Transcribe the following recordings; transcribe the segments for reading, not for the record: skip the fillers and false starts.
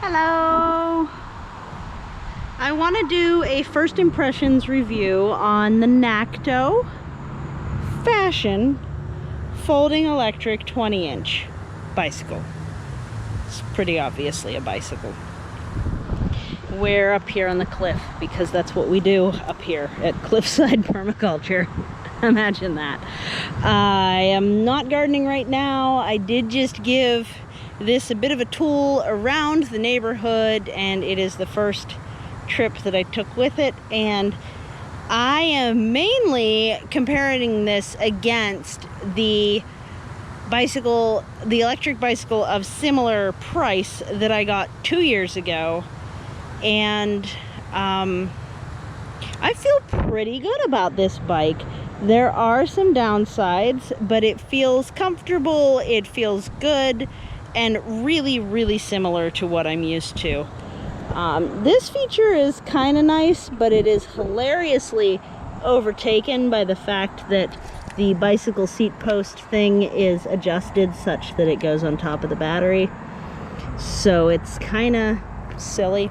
Hello! I want to do a first impressions review on the Nakto Fashion folding electric 20-inch bicycle. It's pretty obviously a bicycle. We're up here on the cliff because that's what we do up here at Cliffside Permaculture. Imagine that. I am not gardening right now. I did just give this a bit of a tool around the neighborhood, and it is the first trip that I took with it, and I am mainly comparing this against the bicycle, the electric bicycle of similar price that I got 2 years ago, and I feel pretty good about this bike. There are some downsides, but it feels comfortable, it feels good, and really similar to what I'm used to. This feature is kind of nice, but it is hilariously overtaken by the fact that the bicycle seat post thing is adjusted such that it goes on top of the battery. So it's kind of silly.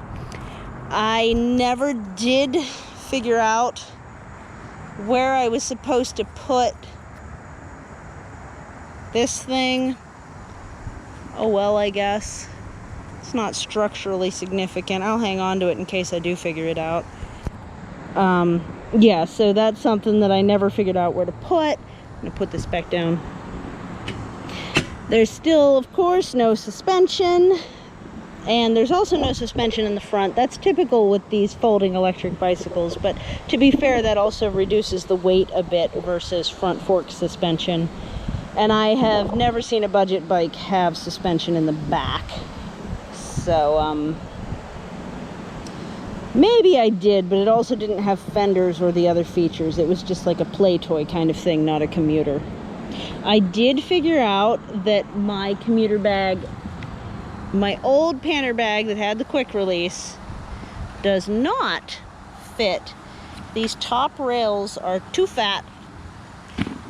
I never did figure out where I was supposed to put this thing. Oh well, I guess. It's not structurally significant. I'll hang on to it in case I do figure it out. Yeah, so that's something that I never figured out where to put. I'm gonna put this back down. There's still, of course, no suspension. And there's also no suspension in the front. That's typical with these folding electric bicycles, but to be fair, that also reduces the weight a bit versus front fork suspension. And I have never seen a budget bike have suspension in the back. So, maybe I did, but it also didn't have fenders or the other features. It was just like a play toy kind of thing, not a commuter. I did figure out that my commuter bag, my old Panter bag that had the quick release, does not fit. These top rails are too fat,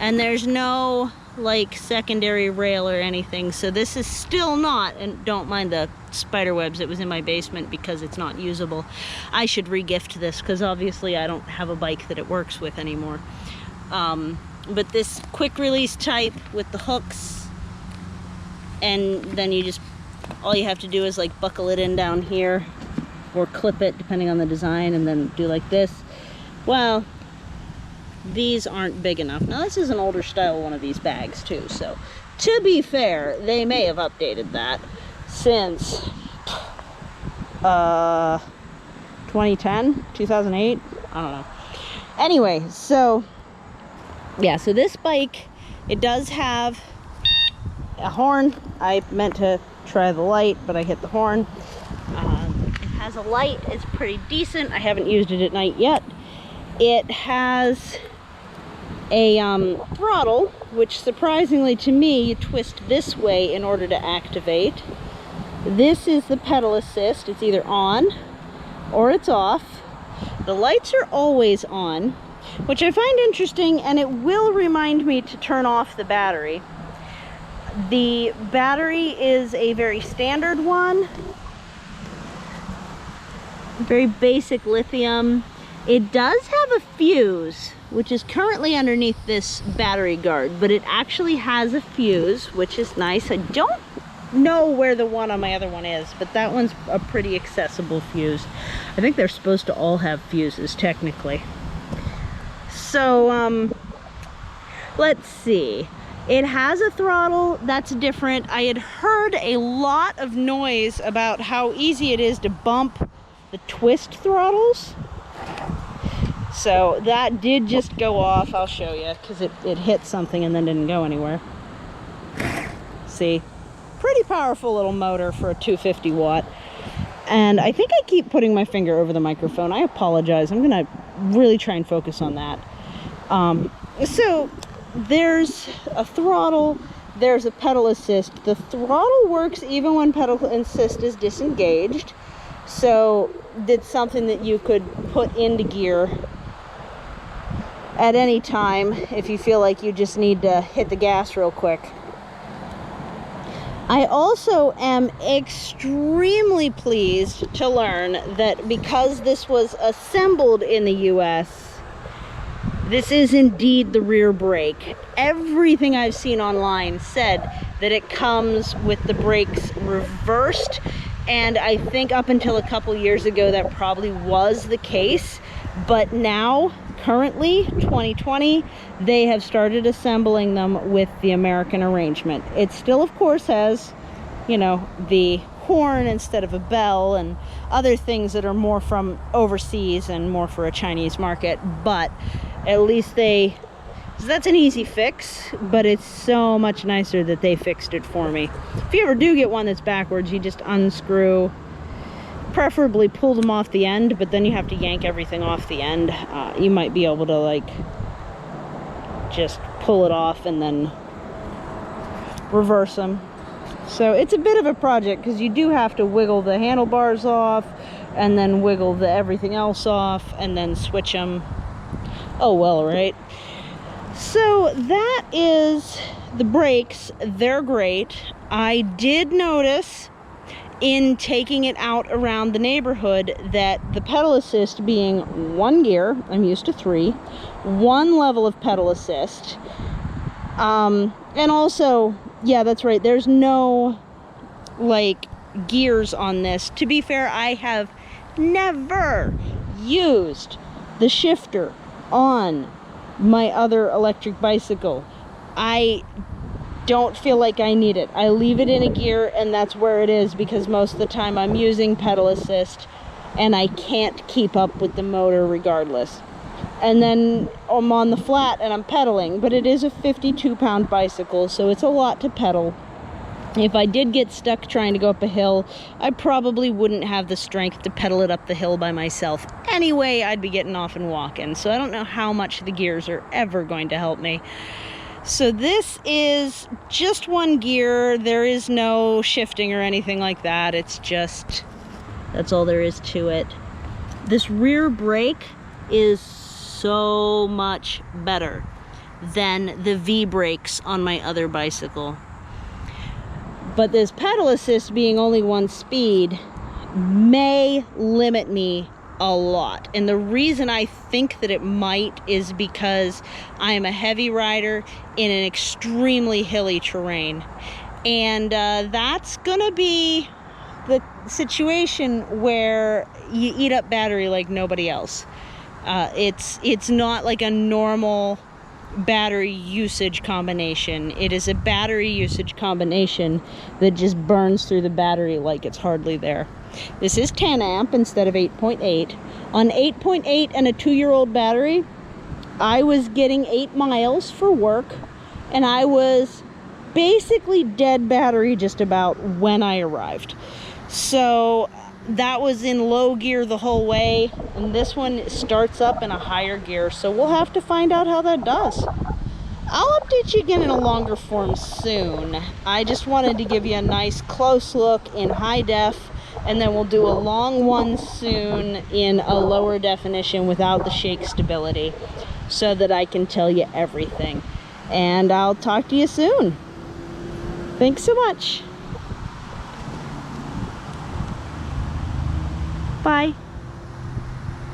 and there's no like secondary rail or anything, so this is still not, and don't mind the spider webs, it was in my basement because it's not usable. I should re-gift this because obviously I don't have a bike that it works with anymore. But this quick release type with the hooks, and then you just, all you have to do is like buckle it in down here or clip it depending on the design, and then do like this. Well, these aren't big enough. Now this is an older style one of these bags too, so to be fair, they may have updated that since 2010, 2008, I don't know. Anyway, so yeah, so this bike, it does have a horn. I meant to try the light, but I hit the horn. It has a light, it's pretty decent. I haven't used it at night yet. It has a throttle, which surprisingly to me, you twist this way in order to activate. This is the pedal assist. It's either on or it's off. The lights are always on, which I find interesting, and it will remind me to turn off the battery. The battery is a very standard one, very basic lithium. It does have a fuse, which is currently underneath this battery guard, but it actually has a fuse, which is nice. I don't know where the one on my other one is, but that one's a pretty accessible fuse. I think they're supposed to all have fuses, technically. So, let's see. It has a throttle that's different. I had heard a lot of noise about how easy it is to bump the twist throttles. So that did just go off. I'll show you, because it hit something and then didn't go anywhere. See? Pretty powerful little motor for a 250 watt. And I think I keep putting my finger over the microphone. I apologize. I'm going to really try and focus on that. So there's a throttle, there's a pedal assist. The throttle works even when pedal assist is disengaged. So it's something that you could put into gear at any time if you feel like you just need to hit the gas real quick. I also am extremely pleased to learn that because this was assembled in the US, this is indeed the rear brake. Everything I've seen online said that it comes with the brakes reversed, and I think up until a couple years ago that probably was the case, but now, currently, 2020, they have started assembling them with the American arrangement. It still, of course, has, you know, the horn instead of a bell and other things that are more from overseas and more for a Chinese market, but at least so that's an easy fix, but it's so much nicer that they fixed it for me. If you ever do get one that's backwards, you just unscrew, preferably pull them off the end, but then you have to yank everything off the end. You might be able to like just pull it off and then reverse them. So it's a bit of a project because you do have to wiggle the handlebars off and then wiggle the everything else off and then switch them. Oh well, right? So that is the brakes. They're great. I did notice in taking it out around the neighborhood that the pedal assist being one gear, I'm used to 3, one level of pedal assist, and also, yeah, that's right, there's no like gears on this. To be fair, I have never used the shifter on my other electric bicycle. I don't feel like I need it. I leave it in a gear and that's where it is, because most of the time I'm using pedal assist and I can't keep up with the motor regardless. And then I'm on the flat and I'm pedaling, but it is a 52-pound bicycle, so it's a lot to pedal. If I did get stuck trying to go up a hill, I probably wouldn't have the strength to pedal it up the hill by myself. Anyway, I'd be getting off and walking, so I don't know how much the gears are ever going to help me. So this is just one gear. There is no shifting or anything like that. It's just, that's all there is to it. This rear brake is so much better than the V brakes on my other bicycle. But this pedal assist being only 1 speed may limit me a lot. And the reason I think that it might is because I am a heavy rider in an extremely hilly terrain. And that's gonna be the situation where you eat up battery like nobody else. It's not like a normal battery usage combination. It is a battery usage combination that just burns through the battery like it's hardly there. This is 10 amp instead of 8.8. On 8.8 and a 2-year-old battery, I was getting 8 miles for work, and I was basically dead battery just about when I arrived. So that was in low gear the whole way, and this one starts up in a higher gear, so we'll have to find out how that does. I'll update you again in a longer form soon. I just wanted to give you a nice close look in high def, and then we'll do a long one soon in a lower definition without the shake stability, so that I can tell you everything. And I'll talk to you soon. Thanks so much. Bye.